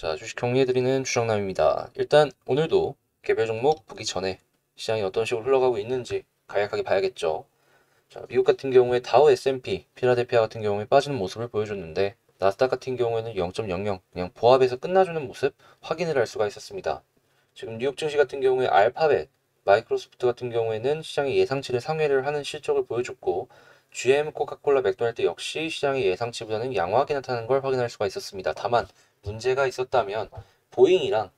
자, 주식 정리해드리는 주정남입니다. 일단 오늘도 개별 종목 보기 전에 시장이 어떤 식으로 흘러가고 있는지 간략하게 봐야겠죠. 자, 미국 같은 경우에 다우 S&P, 필라델피아 같은 경우에 빠지는 모습을 보여줬는데 나스닥 같은 경우에는 0.00 그냥 보합에서 끝나주는 모습 확인을 할 수가 있었습니다. 지금 뉴욕 증시 같은 경우에 알파벳, 마이크로소프트 같은 경우에는 시장의 예상치를 상회를 하는 실적을 보여줬고 GM, 코카콜라, 맥도날드 역시 시장의 예상치보다는 양호하게 나타나는 걸 확인할 수가 있었습니다. 다만 문제가 있었다면 보잉이랑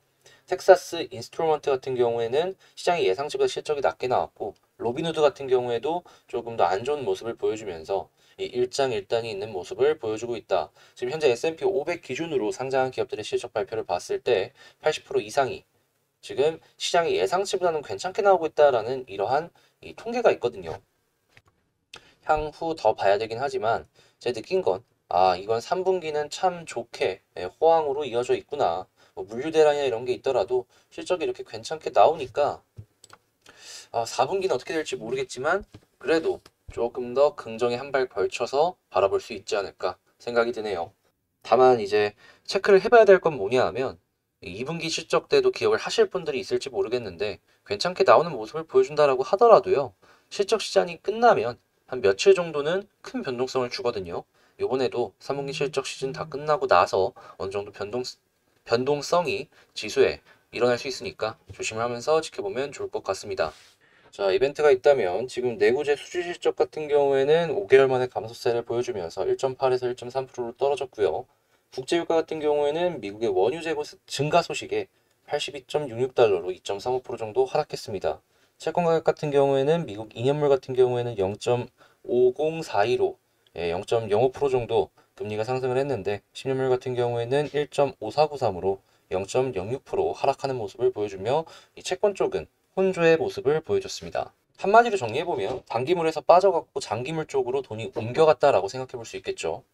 텍사스 인스트루먼트 같은 경우에는 시장의 예상치보다 실적이 낮게 나왔고 로빈후드 같은 경우에도 조금 더 안 좋은 모습을 보여주면서 이 일장일단이 있는 모습을 보여주고 있다. 지금 현재 S&P 500 기준으로 상장한 기업들의 실적 발표를 봤을 때 80% 이상이 지금 시장의 예상치보다는 괜찮게 나오고 있다라는 이러한 이 통계가 있거든요. 향후 더 봐야 되긴 하지만 제가 느낀 건 이건 3분기는 참 좋게 호황으로 이어져 있구나. 뭐 물류 대란이나 이런 게 있더라도 실적이 이렇게 괜찮게 나오니까 4분기는 어떻게 될지 모르겠지만 그래도 조금 더 긍정에 한 발 걸쳐서 바라볼 수 있지 않을까 생각이 드네요. 다만 이제 체크를 해봐야 될 건 뭐냐 하면 2분기 실적 때도 기억을 하실 분들이 있을지 모르겠는데 괜찮게 나오는 모습을 보여준다라고 하더라도요. 실적 시장이 끝나면 한 며칠 정도는 큰 변동성을 주거든요. 요번에도 3분기 실적 시즌 다 끝나고 나서 어느 정도 변동성이 지수에 일어날 수 있으니까 조심을 하면서 지켜보면 좋을 것 같습니다. 자, 이벤트가 있다면 지금 내구재 수주 실적 같은 경우에는 5개월 만에 감소세를 보여주면서 1.8에서 1.3%로 떨어졌고요. 국제유가 같은 경우에는 미국의 원유 재고 증가 소식에 82.66달러로 2.35% 정도 하락했습니다. 채권 가격 같은 경우에는 미국 2년물 같은 경우에는 0.5042로 0.05% 정도 금리가 상승을 했는데 10년물 같은 경우에는 1.5493으로 0.06% 하락하는 모습을 보여주며 이 채권 쪽은 혼조의 모습을 보여줬습니다. 한마디로 정리해보면 단기물에서 빠져갖고 장기물 쪽으로 돈이 옮겨갔다라고 생각해 볼 수 있겠죠.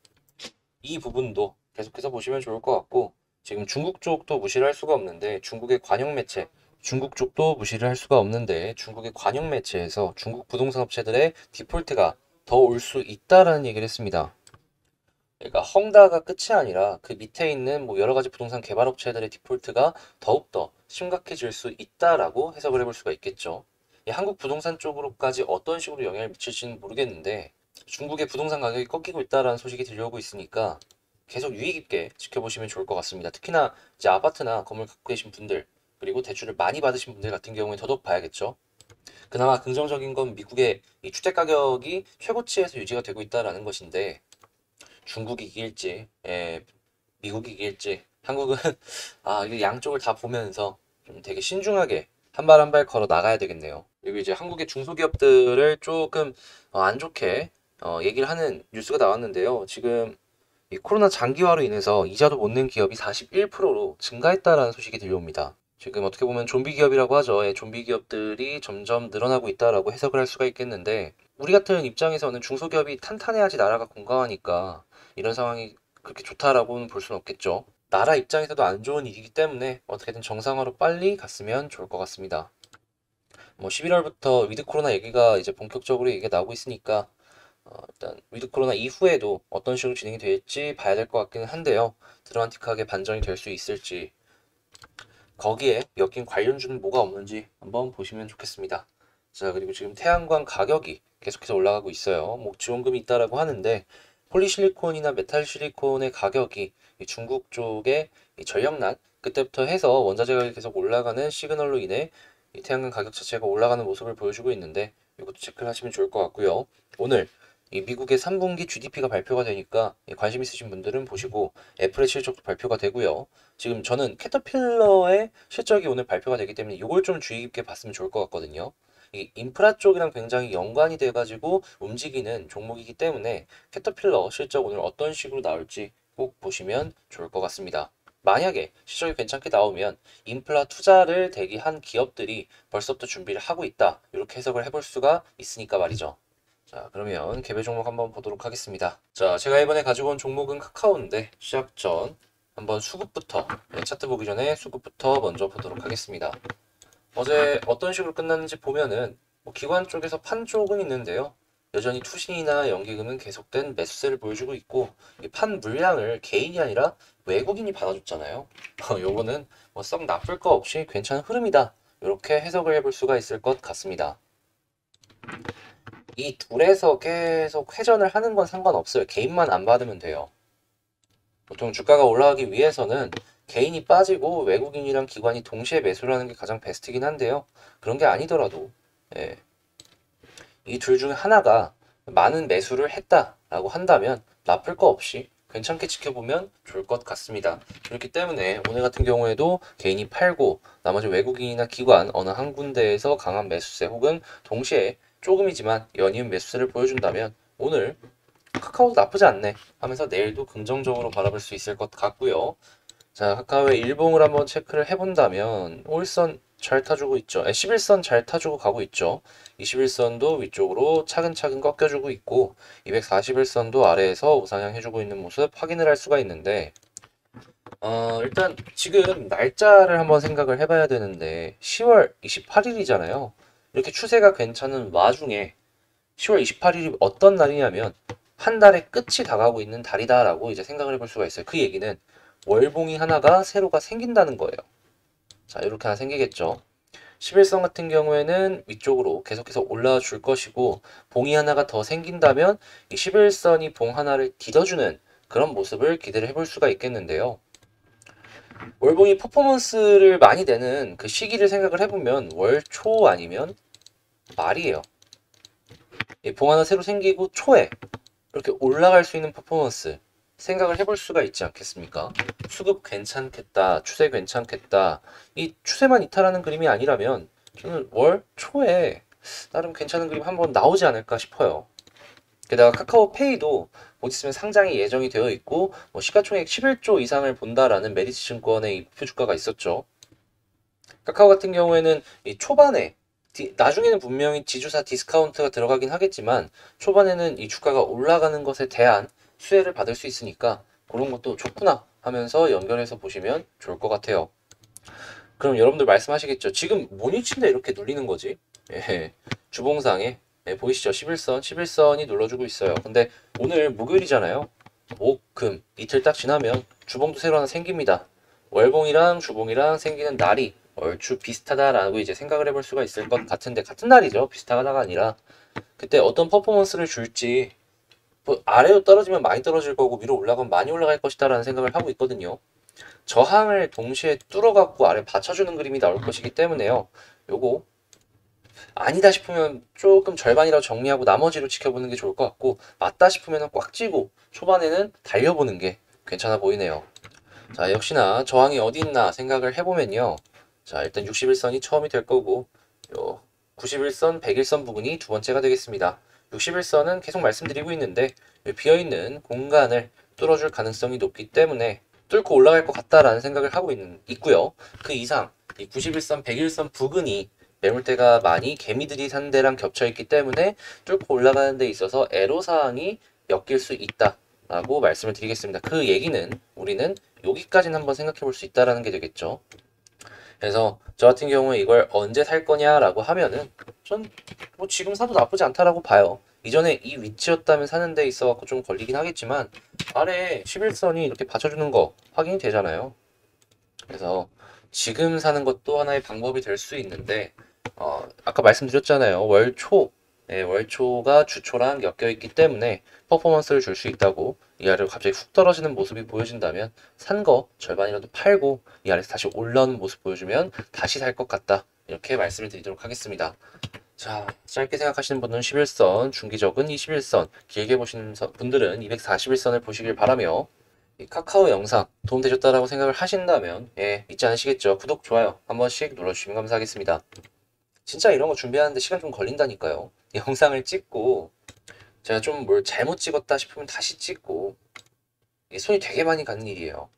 이 부분도 계속해서 보시면 좋을 것 같고 지금 중국 쪽도 무시를 할 수가 없는데 중국의 관영 매체 중국 쪽도 무시를 할 수가 없는데 중국의 관영 매체에서 중국 부동산 업체들의 디폴트가 더 올 수 있다라는 얘기를 했습니다. 그러니까 헝다가 끝이 아니라 그 밑에 있는 뭐 여러 가지 부동산 개발 업체들의 디폴트가 더욱더 심각해질 수 있다라고 해석을 해볼 수가 있겠죠. 이 한국 부동산 쪽으로까지 어떤 식으로 영향을 미칠지는 모르겠는데 중국의 부동산 가격이 꺾이고 있다라는 소식이 들려오고 있으니까 계속 유의 깊게 지켜보시면 좋을 것 같습니다. 특히나 이제 아파트나 건물 갖고 계신 분들 그리고 대출을 많이 받으신 분들 같은 경우에 더더욱 봐야겠죠. 그나마 긍정적인 건 미국의 이 주택 가격이 최고치에서 유지가 되고 있다라는 것인데 중국이 이길지, 미국이 이길지, 한국은 이거 양쪽을 다 보면서 좀 되게 신중하게 한 발 한 발 걸어 나가야 되겠네요. 그리고 이제 한국의 중소기업들을 조금 안 좋게 얘기를 하는 뉴스가 나왔는데요. 지금 이 코로나 장기화로 인해서 이자도 못 낸 기업이 41%로 증가했다라는 소식이 들려옵니다. 지금 어떻게 보면 좀비 기업이라고 하죠. 좀비 기업들이 점점 늘어나고 있다라고 해석을 할 수가 있겠는데 우리 같은 입장에서는 중소기업이 탄탄해야지 나라가 건강하니까 이런 상황이 그렇게 좋다라고는 볼 수는 없겠죠. 나라 입장에서도 안 좋은 일이기 때문에 어떻게든 정상화로 빨리 갔으면 좋을 것 같습니다. 뭐 11월부터 위드 코로나 얘기가 이제 본격적으로 얘기가 나오고 있으니까 일단 위드 코로나 이후에도 어떤 식으로 진행이 될지 봐야 될 것 같기는 한데요. 드라마틱하게 반전이 될 수 있을지 거기에 엮인 관련주는 뭐가 없는지 한번 보시면 좋겠습니다. 자, 그리고 지금 태양광 가격이 계속해서 올라가고 있어요. 뭐 지원금이 있다라고 하는데 폴리실리콘이나 메탈 실리콘의 가격이 중국 쪽의 전력난 그때부터 해서 원자재 가격이 계속 올라가는 시그널로 인해 이 태양광 가격 자체가 올라가는 모습을 보여주고 있는데 이것도 체크를 하시면 좋을 것 같고요. 오늘 이 미국의 3분기 GDP가 발표가 되니까 관심 있으신 분들은 보시고 애플의 실적도 발표가 되고요. 지금 저는 캐터필러의 실적이 오늘 발표가 되기 때문에 이걸 좀 주의 깊게 봤으면 좋을 것 같거든요. 이 인프라 쪽이랑 굉장히 연관이 돼가지고 움직이는 종목이기 때문에 캐터필러 실적 오늘 어떤 식으로 나올지 꼭 보시면 좋을 것 같습니다. 만약에 실적이 괜찮게 나오면 인프라 투자를 대기한 기업들이 벌써부터 준비를 하고 있다. 이렇게 해석을 해볼 수가 있으니까 말이죠. 자, 그러면 개별 종목 한번 보도록 하겠습니다. 자, 제가 이번에 가지고 온 종목은 카카오인데 시작 전 한번 수급부터 차트 보기 전에 수급부터 먼저 보도록 하겠습니다. 어제 어떤 식으로 끝났는지 보면은 뭐 기관 쪽에서 판 쪽은 있는데요. 여전히 투신이나 연기금은 계속된 매수세를 보여주고 있고 이 판 물량을 개인이 아니라 외국인이 받아줬잖아요. 요거는 뭐 썩 나쁠 거 없이 괜찮은 흐름이다. 이렇게 해석을 해볼 수가 있을 것 같습니다. 이 둘에서 계속 회전을 하는 건 상관없어요. 개인만 안 받으면 돼요. 보통 주가가 올라가기 위해서는 개인이 빠지고 외국인이랑 기관이 동시에 매수를 하는 게 가장 베스트긴 한데요. 그런 게 아니더라도 예, 이 둘 중에 하나가 많은 매수를 했다라고 한다면 나쁠 거 없이 괜찮게 지켜보면 좋을 것 같습니다. 그렇기 때문에 오늘 같은 경우에도 개인이 팔고 나머지 외국인이나 기관 어느 한 군데에서 강한 매수세 혹은 동시에 조금이지만 연이은 매수세를 보여준다면 오늘 카카오도 나쁘지 않네 하면서 내일도 긍정적으로 바라볼 수 있을 것 같고요. 자, 카카오의 일봉을 한번 체크를 해본다면 5일선 잘 타주고 있죠. 11선 잘 타주고 가고 있죠. 21선도 위쪽으로 차근차근 꺾여주고 있고 241선도 아래에서 우상향 해주고 있는 모습 확인을 할 수가 있는데 일단 지금 날짜를 한번 생각을 해봐야 되는데 10월 28일이잖아요. 이렇게 추세가 괜찮은 와중에 10월 28일이 어떤 날이냐면 한 달의 끝이 다가오고 있는 달이다라고 이제 생각을 해볼 수가 있어요. 그 얘기는 월봉이 하나가 새로가 생긴다는 거예요. 자, 이렇게 하나 생기겠죠. 11선 같은 경우에는 위쪽으로 계속해서 올라와 줄 것이고 봉이 하나가 더 생긴다면 이 11선이 봉 하나를 뒤덮어주는 그런 모습을 기대를 해볼 수가 있겠는데요. 월봉이 퍼포먼스를 많이 내는 그 시기를 생각을 해보면 월 초 아니면 말이에요. 봉 하나 새로 생기고 초에 이렇게 올라갈 수 있는 퍼포먼스 생각을 해볼 수가 있지 않겠습니까? 수급 괜찮겠다, 추세 괜찮겠다. 이 추세만 이탈하는 그림이 아니라면 저는 월 초에 나름 괜찮은 그림 한번 나오지 않을까 싶어요. 게다가 카카오페이도 곧 있으면 상장이 예정이 되어 있고 시가총액 11조 이상을 본다라는 메리츠 증권의 이 목표 주가가 있었죠. 카카오 같은 경우에는 이 초반에 나중에는 분명히 지주사 디스카운트가 들어가긴 하겠지만 초반에는 이 주가가 올라가는 것에 대한 수혜를 받을 수 있으니까 그런 것도 좋구나 하면서 연결해서 보시면 좋을 것 같아요. 그럼 여러분들 말씀하시겠죠. 지금 모니치인데 이렇게 눌리는 거지? 예, 주봉상에 보이시죠? 11선이 눌러주고 있어요. 근데 오늘 목요일이잖아요. 목, 금 이틀 딱 지나면 주봉도 새로 하나 생깁니다. 월봉이랑 주봉이랑 생기는 날이 얼추 비슷하다라고 이제 생각을 해볼 수가 있을 것 같은데 같은 날이죠. 비슷하다가 아니라 그때 어떤 퍼포먼스를 줄지 뭐 아래로 떨어지면 많이 떨어질 거고 위로 올라가면 많이 올라갈 것이다 라는 생각을 하고 있거든요. 저항을 동시에 뚫어갖고 아래 받쳐주는 그림이 나올 것이기 때문에요. 요거 아니다 싶으면 조금 절반이라도 정리하고 나머지로 지켜보는 게 좋을 것 같고 맞다 싶으면 꽉 쥐고 초반에는 달려보는 게 괜찮아 보이네요. 자, 역시나 저항이 어디 있나 생각을 해보면요. 자, 일단 61선이 처음이 될 거고 요 91선, 101선 부분이 두 번째가 되겠습니다. 61선은 계속 말씀드리고 있는데 비어있는 공간을 뚫어줄 가능성이 높기 때문에 뚫고 올라갈 것 같다라는 생각을 하고 있고요. 그 이상 이 91선, 101선 부근이 매물대가 많이 개미들이 산 데랑 겹쳐있기 때문에 뚫고 올라가는 데 있어서 애로사항이 엮일 수 있다라고 말씀을 드리겠습니다. 그 얘기는 우리는 여기까지는 한번 생각해 볼 수 있다라는 게 되겠죠. 그래서 저 같은 경우에 이걸 언제 살 거냐라고 하면은 전 뭐 지금 사도 나쁘지 않다라고 봐요. 이전에 이 위치였다면 사는 데 있어 갖고 좀 걸리긴 하겠지만 아래 11선이 이렇게 받쳐주는 거 확인이 되잖아요. 그래서 지금 사는 것도 하나의 방법이 될 수 있는데 아까 말씀드렸잖아요. 월초가 주초랑 엮여 있기 때문에 퍼포먼스를 줄 수 있다고 이 아래로 갑자기 훅 떨어지는 모습이 보여진다면 산 거 절반이라도 팔고 이 아래에서 다시 올라오는 모습 보여주면 다시 살 것 같다. 이렇게 말씀을 드리도록 하겠습니다. 자, 짧게 생각하시는 분들은 11선, 중기적은 21선, 길게 보시는 분들은 241선을 보시길 바라며 이 카카오 영상 도움되셨다라고 생각을 하신다면 잊지 않으시겠죠? 구독, 좋아요 한 번씩 눌러주시면 감사하겠습니다. 진짜 이런 거 준비하는데 시간 좀 걸린다니까요. 영상을 찍고 제가 좀 뭘 잘못 찍었다 싶으면 다시 찍고 이게 손이 되게 많이 가는 일이에요.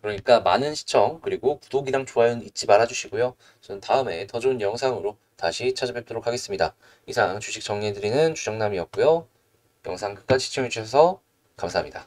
그러니까 많은 시청 그리고 구독이랑 좋아요는 잊지 말아주시고요. 저는 다음에 더 좋은 영상으로 다시 찾아뵙도록 하겠습니다. 이상 주식 정리해드리는 주정남이었고요. 영상 끝까지 시청해주셔서 감사합니다.